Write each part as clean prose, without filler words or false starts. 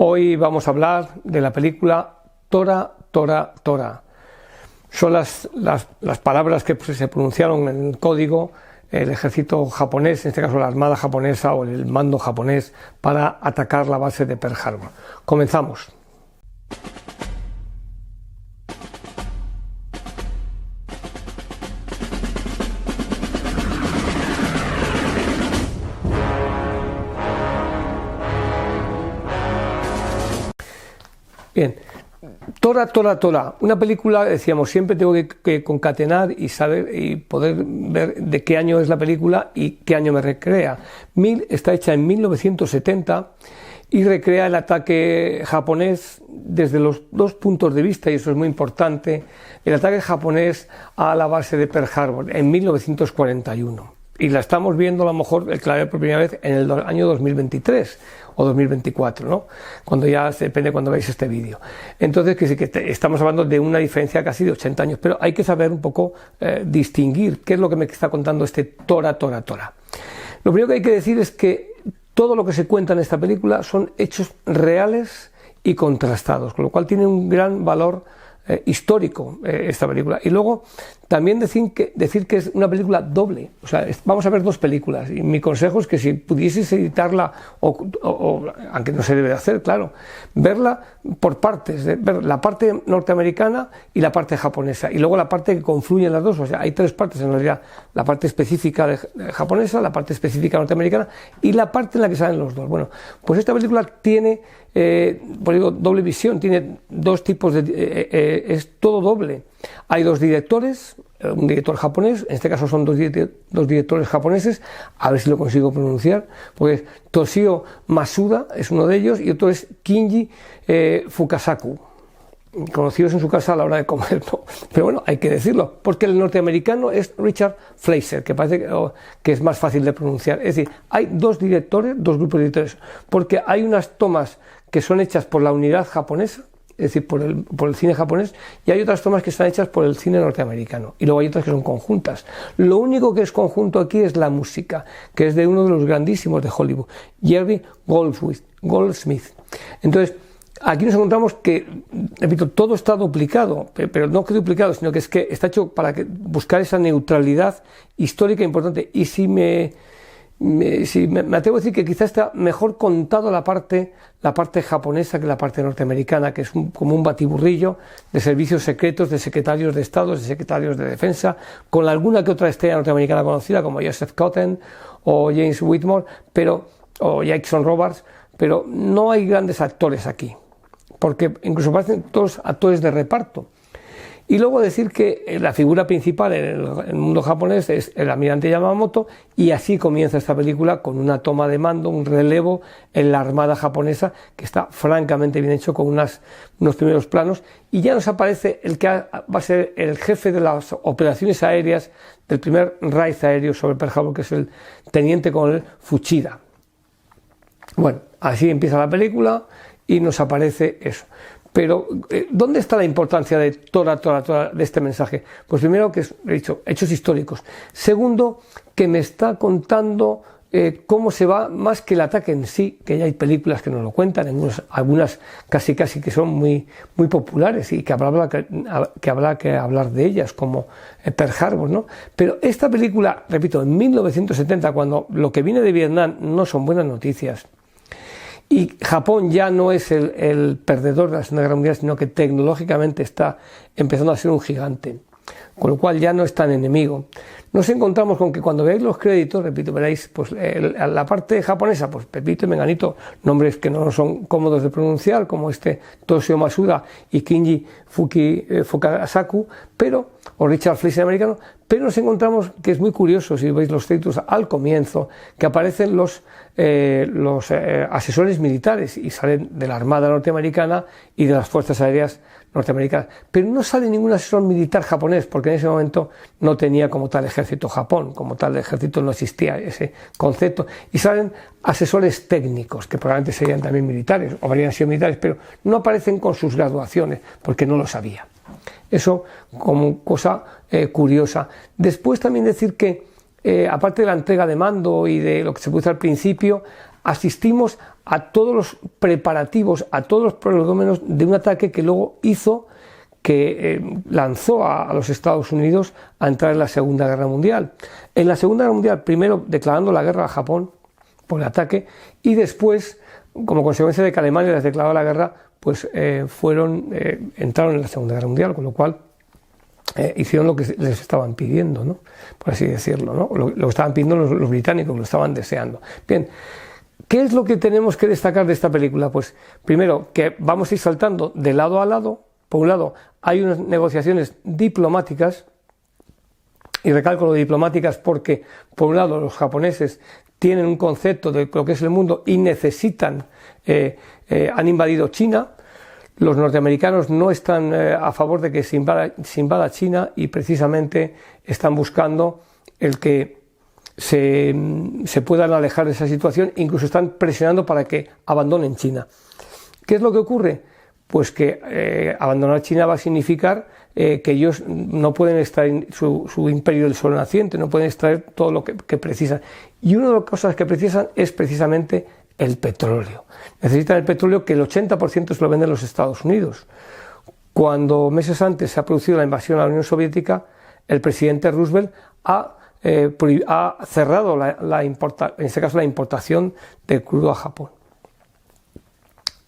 Hoy vamos a hablar de la película Tora, Tora, Tora. Son las palabras que se pronunciaron en el código el ejército japonés, en este caso la armada japonesa o el mando japonés, para atacar la base de Pearl Harbor. Comenzamos. Bien, Tora, Tora, Tora, una película, decíamos, siempre tengo que concatenar y saber y poder ver de qué año es la película y qué año me recrea. Está hecha en 1970 y recrea el ataque japonés desde los dos puntos de vista, y eso es muy importante, el ataque japonés a la base de Pearl Harbor en 1941. Y la estamos viendo a lo mejor por primera vez en el año 2023 o 2024, ¿no? Cuando ya depende cuando veáis este vídeo. Entonces, estamos hablando de una diferencia casi de 80 años, pero hay que saber un poco distinguir qué es lo que me está contando este Tora, Tora, Tora. Lo primero que hay que decir es que todo lo que se cuenta en esta película son hechos reales y contrastados, con lo cual tiene un gran valor histórico esta película. Y luego también decir que es una película doble, o sea, vamos a ver dos películas, y mi consejo es que si pudieseis editarla, aunque no se debe hacer, claro, verla por partes, ver la parte norteamericana y la parte japonesa, y luego la parte que confluye en las dos. O sea, hay tres partes en realidad: la parte específica japonesa, la parte específica norteamericana y la parte en la que salen los dos. Bueno, pues esta película tiene por digo, doble visión, tiene dos tipos es todo doble. Hay dos directores, un director japonés, en este caso son dos directores japoneses, a ver si lo consigo pronunciar, porque Toshio Masuda es uno de ellos y otro es Kinji Fukasaku, conocidos en su casa a la hora de comer, ¿no? Pero bueno, hay que decirlo, porque el norteamericano es Richard Fleischer, que parece que es más fácil de pronunciar. Es decir, hay dos grupos de directores, porque hay unas tomas que son hechas por la unidad japonesa, es decir, por el cine japonés, y hay otras tomas que están hechas por el cine norteamericano, y luego hay otras que son conjuntas. Lo único que es conjunto aquí es la música, que es de uno de los grandísimos de Hollywood, Jerry Goldsmith. Entonces, aquí nos encontramos que, repito, todo está duplicado, pero no que duplicado, sino que está hecho para buscar esa neutralidad histórica importante. Y si me atrevo a decir que quizás está mejor contado la parte japonesa que la parte norteamericana, que es como un batiburrillo de servicios secretos, de secretarios de Estado, de secretarios de Defensa, con alguna que otra estrella norteamericana conocida como Joseph Cotten o James Whitmore, o Jackson Robards, pero no hay grandes actores aquí, porque incluso parecen todos actores de reparto. Y luego decir que la figura principal en el mundo japonés es el almirante Yamamoto, y así comienza esta película con una toma de mando, un relevo en la armada japonesa, que está francamente bien hecho, con unos primeros planos, y ya nos aparece el que va a ser el jefe de las operaciones aéreas del primer raid aéreo sobre Pearl Harbor, que es el teniente coronel Fuchida. Bueno, así empieza la película y nos aparece eso. Pero, ¿dónde está la importancia de Tora, Tora, Tora, de este mensaje? Pues primero, que he dicho, hechos históricos. Segundo, que me está contando cómo se va, más que el ataque en sí, que ya hay películas que nos lo cuentan, algunas casi que son muy, muy populares y que habrá que hablar de ellas, como Pearl Harbor, ¿no? Pero esta película, repito, en 1970, cuando lo que viene de Vietnam no son buenas noticias, y Japón ya no es el perdedor de la Segunda Guerra Mundial, sino que tecnológicamente está empezando a ser un gigante, con lo cual ya no es tan enemigo. Nos encontramos con que cuando veáis los créditos, repito, veréis pues la parte japonesa, pues Pepito y Menganito, nombres que no son cómodos de pronunciar, como Toshio Masuda y Kinji Fukasaku, o Richard Fleischer americano, pero nos encontramos que es muy curioso, si veis los créditos al comienzo, que aparecen los asesores militares, y salen de la Armada norteamericana y de las Fuerzas Aéreas norteamericanas, pero no sale ningún asesor militar japonés, porque en ese momento no tenía como tal ejército Japón, como tal ejército no existía ese concepto, y salen asesores técnicos, que probablemente serían también militares, o habrían sido militares, pero no aparecen con sus graduaciones, porque no lo sabía. Eso como cosa curiosa. Después también decir que aparte de la entrega de mando y de lo que se puso al principio, asistimos a todos los preparativos, a todos los prolegómenos de un ataque que luego hizo que lanzó a los Estados Unidos a entrar en la Segunda Guerra Mundial. En la Segunda Guerra Mundial, primero declarando la guerra a Japón por el ataque, y después, como consecuencia de que Alemania les declaró la guerra, pues entraron en la Segunda Guerra Mundial, con lo cual hicieron lo que les estaban pidiendo, ¿no? Por así decirlo, ¿no? Lo estaban pidiendo los británicos, lo estaban deseando. Bien, ¿qué es lo que tenemos que destacar de esta película? Pues primero, que vamos a ir saltando de lado a lado. Por un lado, hay unas negociaciones diplomáticas, y recalco lo de diplomáticas porque, por un lado, los japoneses tienen un concepto de lo que es el mundo y necesitan, han invadido China. Los norteamericanos no están a favor de que se invada China y precisamente están buscando el que se puedan alejar de esa situación, incluso están presionando para que abandonen China. ¿Qué es lo que ocurre? Pues que abandonar China va a significar que ellos no pueden extraer su imperio del sol naciente, no pueden extraer todo lo que precisan. Y una de las cosas que precisan es precisamente el petróleo. Necesitan el petróleo, que el 80% se lo venden los Estados Unidos. Cuando meses antes se ha producido la invasión a la Unión Soviética, el presidente Roosevelt ha cerrado en este caso la importación de crudo a Japón.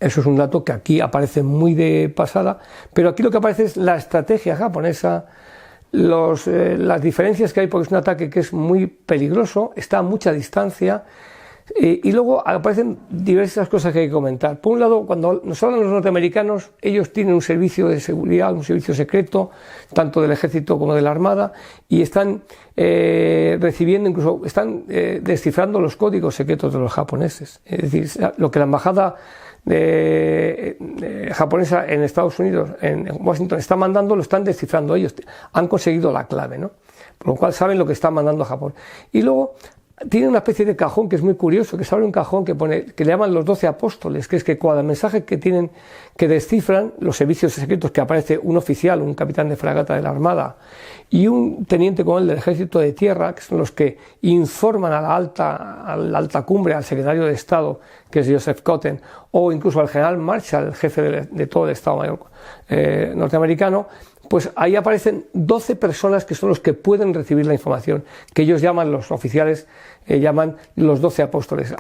Eso es un dato que aquí aparece muy de pasada, pero aquí lo que aparece es la estrategia japonesa, las diferencias que hay, porque es un ataque que es muy peligroso, está a mucha distancia, y luego aparecen diversas cosas que hay que comentar. Por un lado, cuando nos hablan los norteamericanos, ellos tienen un servicio de seguridad, un servicio secreto, tanto del ejército como de la armada, y están recibiendo, incluso están descifrando los códigos secretos de los japoneses. Es decir, lo que la embajada japonesa en Estados Unidos, en Washington, está mandando, lo están descifrando ellos, han conseguido la clave, ¿no? Por lo cual saben lo que están mandando a Japón. Y luego tiene una especie de cajón que es muy curioso, que se abre un cajón que le llaman los 12 apóstoles, que es que cada mensaje que descifran los servicios secretos, que aparece un oficial, un capitán de fragata de la Armada y un teniente coronel del Ejército de Tierra, que son los que informan a la alta cumbre, al secretario de Estado, que es Joseph Cotten, o incluso al general Marshall, el jefe de todo el Estado Mayor norteamericano. Pues ahí aparecen 12 personas que son los que pueden recibir la información, que ellos llaman, los oficiales llaman los 12 apóstoles.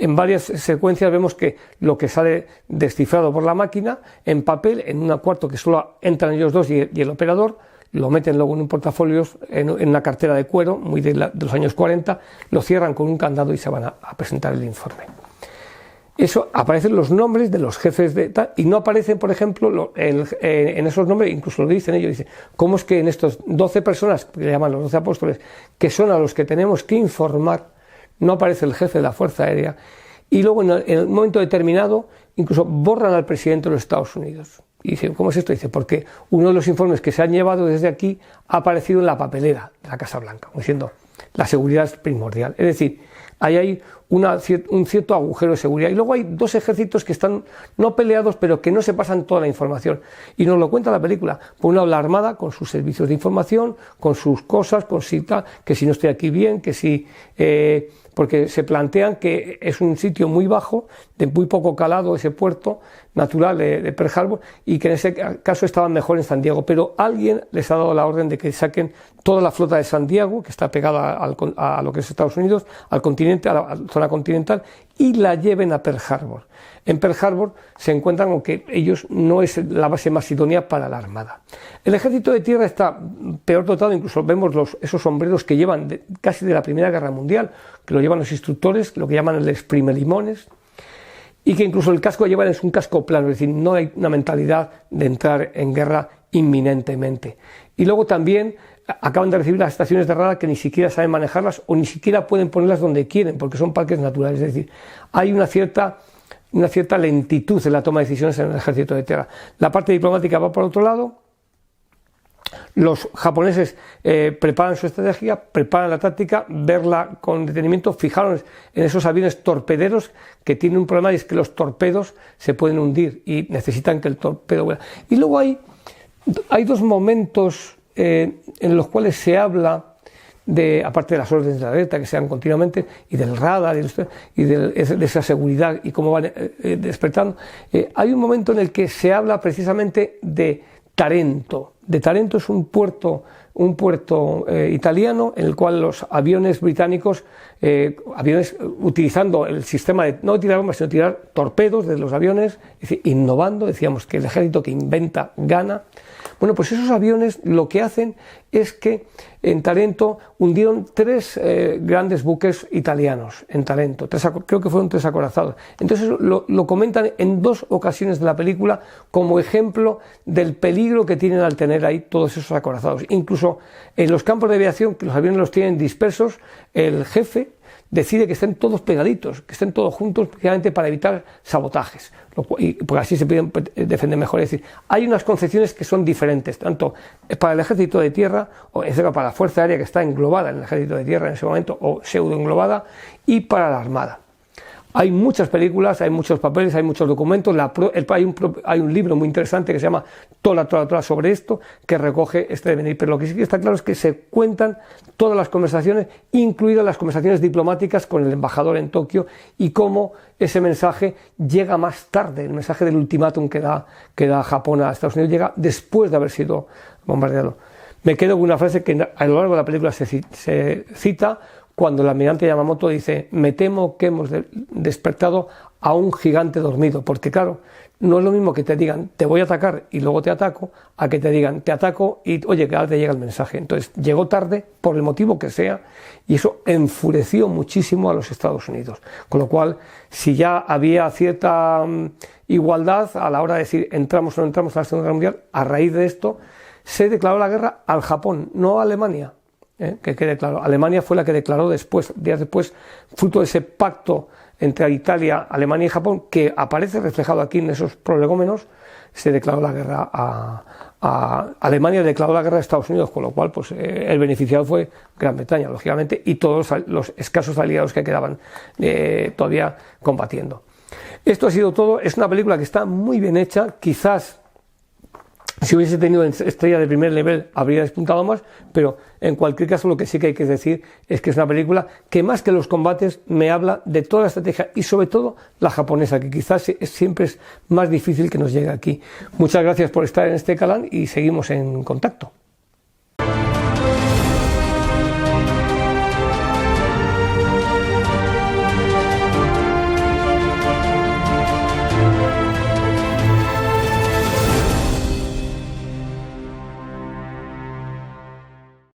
En varias secuencias vemos que lo que sale descifrado por la máquina, en papel, en un cuarto que solo entran ellos dos y el operador, lo meten luego en un portafolio, en una cartera de cuero, muy de los años 40, lo cierran con un candado y se van a presentar el informe. Eso, aparecen los nombres de los jefes de tal, y no aparecen, por ejemplo, en esos nombres, incluso lo dicen ellos, dicen, ¿cómo es que en estos 12 personas, que le llaman los 12 apóstoles, que son a los que tenemos que informar, no aparece el jefe de la Fuerza Aérea? Y luego, en un momento determinado, incluso borran al presidente de los Estados Unidos. Y dice, ¿cómo es esto? Dice, porque uno de los informes que se han llevado desde aquí ha aparecido en la papelera de la Casa Blanca, como diciendo, la seguridad es primordial. Es decir, ahí hay un cierto agujero de seguridad. Y luego hay dos ejércitos que están no peleados, pero que no se pasan toda la información. Y nos lo cuenta la película. Por un lado, la Armada, con sus servicios de información, con sus cosas, con que si no estoy aquí bien, que si... porque se plantean que es un sitio muy bajo, de muy poco calado, ese puerto natural de Pearl Harbor, y que en ese caso estaban mejor en San Diego, pero alguien les ha dado la orden de que saquen toda la flota de San Diego, que está pegada a lo que es Estados Unidos, al continente, a la zona continental, y la lleven a Pearl Harbor. En Pearl Harbor se encuentran con que ellos no es la base más idónea para la Armada. El Ejército de Tierra está peor dotado, incluso vemos esos sombreros que llevan casi de la Primera Guerra Mundial, que lo llevan los instructores, lo que llaman el exprime limones, y que incluso el casco que llevan es un casco plano, es decir, no hay una mentalidad de entrar en guerra inminentemente. Y luego también acaban de recibir las estaciones de radar que ni siquiera saben manejarlas o ni siquiera pueden ponerlas donde quieren, porque son parques naturales. Es decir, hay una cierta lentitud en la toma de decisiones en el Ejército de Tierra. La parte diplomática va por otro lado. Los japoneses preparan su estrategia, preparan la táctica, verla con detenimiento, fijaron en esos aviones torpederos que tienen un problema, y es que los torpedos se pueden hundir y necesitan que el torpedo vuela. Y luego hay dos momentos en los cuales se habla aparte de las órdenes de alerta que se dan continuamente, y del radar y de esa seguridad y cómo van despertando, hay un momento en el que se habla precisamente de Tarento. Tarento es un puerto italiano en el cual los aviones británicos, utilizando el sistema de no tirar bombas, sino tirar torpedos de los aviones, es decir, innovando, decíamos que el ejército que inventa gana. Bueno, pues esos aviones lo que hacen es que en Tarento hundieron 3 grandes buques italianos en Tarento, creo que fueron 3 acorazados. Entonces lo comentan en 2 ocasiones de la película como ejemplo del peligro que tienen al tener ahí todos esos acorazados. Incluso en los campos de aviación, que los aviones los tienen dispersos, el jefe decide que estén todos pegaditos, que estén todos juntos, precisamente para evitar sabotajes, porque así se pueden defender mejor. Es decir, hay unas concepciones que son diferentes, tanto para el ejército de tierra, o en este caso para la fuerza aérea, que está englobada en el ejército de tierra en ese momento, o pseudo englobada, y para la armada. Hay muchas películas, hay muchos papeles, hay muchos documentos, hay un libro muy interesante que se llama Tola sobre esto, que recoge este devenir, pero lo que sí que está claro es que se cuentan todas las conversaciones, incluidas las conversaciones diplomáticas con el embajador en Tokio, y cómo ese mensaje llega más tarde, el mensaje del ultimátum que da Japón a Estados Unidos llega después de haber sido bombardeado. Me quedo con una frase que a lo largo de la película se cita, cuando el almirante Yamamoto dice: me temo que hemos despertado a un gigante dormido, porque claro, no es lo mismo que te digan te voy a atacar y luego te ataco, a que te digan te ataco y oye, que ahora te llega el mensaje. Entonces llegó tarde por el motivo que sea, y eso enfureció muchísimo a los Estados Unidos, con lo cual si ya había cierta igualdad a la hora de decir entramos o no entramos a la Segunda Guerra Mundial, a raíz de esto se declaró la guerra al Japón, no a Alemania. Que quede claro, Alemania fue la que declaró después, días después, fruto de ese pacto entre Italia, Alemania y Japón, que aparece reflejado aquí en esos prolegómenos, se declaró la guerra a Alemania, declaró la guerra a Estados Unidos, con lo cual pues, el beneficiado fue Gran Bretaña, lógicamente, y todos los escasos aliados que quedaban todavía combatiendo. Esto ha sido todo. Es una película que está muy bien hecha, quizás si hubiese tenido estrella de primer nivel habría despuntado más, pero en cualquier caso lo que sí que hay que decir es que es una película que más que los combates me habla de toda la estrategia y sobre todo la japonesa, que quizás siempre es más difícil que nos llegue aquí. Muchas gracias por estar en este canal y seguimos en contacto.